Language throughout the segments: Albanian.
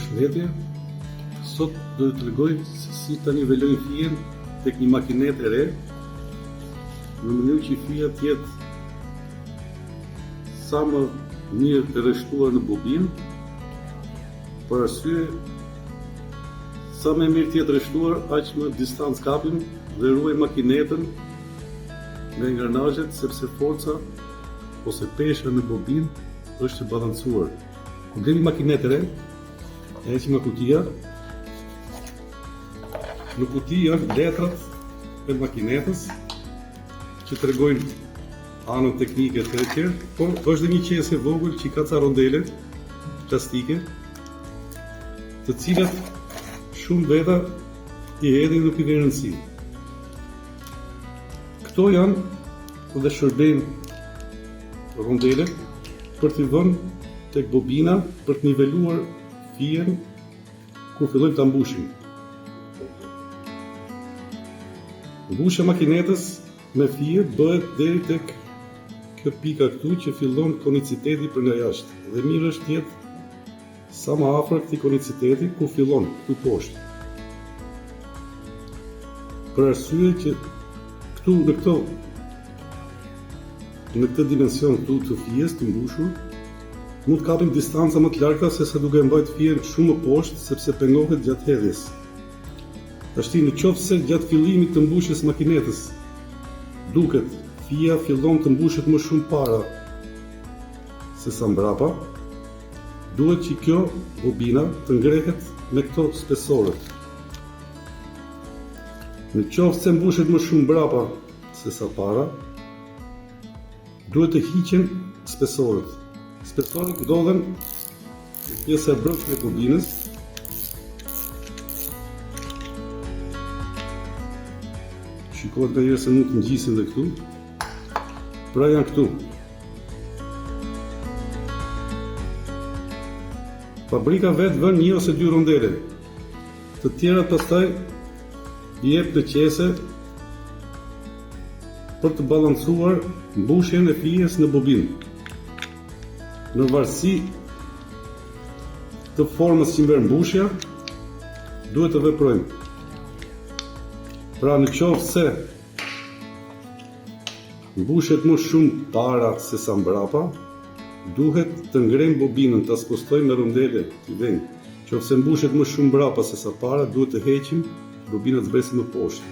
Përshëndetje. Sot do të tregoj se si ta nivelojmë fijen tek një makinetë e re, në mënyrë që fija të jetë sa më mirë të rreshtuar në bobinë, për arsye sa më mirë të jetë rreshtuar, aq më distancë kapim dhe ruaj makinetën nga ingranazhet, sepse forca ose pesha në bobinë është e balancuar. Kur bleni makinetë e re, e heqim nga kutia. Në kuti janë letrat e makinetës që tregojnë anën teknike të tjerë, por është dhe një qese e vogël që ka ca rondele plastike, të cilat shumë veta i hedhin nuk i vjen rëndësi. Këto janë dhe shërbejnë rondele për t'i vënë tek bobina për të niveluar fijen kur fillojmë ta mbushim. Mbushja makinetës me fije bëhet deri tek kjo pika këtu që fillon koniciteti për nga jashtë, dhe mirë është të jetë sa më afër këtij koniciteti ku fillon këtu poshtë. Për arsye që këtu në këtë dimension këtu të fijes të mbushur, mund të kapim distanca më të larta se sa duke mbajtur fijen shumë më poshtë, sepse pengohet gjatë hedhjes. Tashti në qoftë se gjatë fillimit të mbushjes makinetës duket fija fillon të mbushet më shumë para se sa mbrapa, duhet që kjo bobina të ngrehet me këto spesorët. Në qoftë se mbushet më shumë mbrapa se sa para, duhet të hiqen spesorët. Spesorët ndodhen në pjesën e brendshme të bobinës. Shikohet nga njëherë se mund të ngjisin dhe këtu. Pra janë këtu. Fabrika vetë vën 1 ose 2 rondele. Të tjerat pastaj i jep në qese për të balancuar mbushjen e fijes në bobinë. Në varësi të formës që merr mbushja, duhet të veprojmë. Pra në qoftë se mbushet më shumë para se sa mbrapa, duhet të ngrejmë bobinën, ta spostojmë me rondele të vend. Nëse mbushet më shumë mbrapa se sa para, duhet të heqim bobinën të zbresim më poshtë.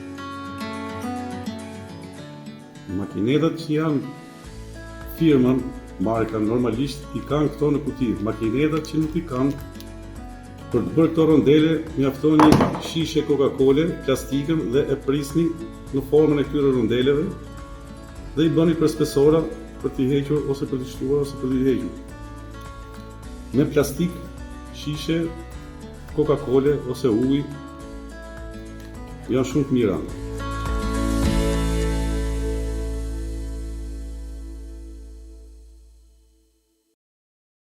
Makinetat që janë firma, marka, normalisht i kanë këto në kuti. Makinetat që nuk i kanë, për të bërë këto rondele, mjafton një shishe Coca-Cola plastikën dhe e prisni në formën e këtyre rondeleve dhe i bëni për spesora për t'i hequr ose për t'i shtuar ose për t'i hequr. Me plastik, shishe, Coca-Cola ose ujë janë shumë të mira.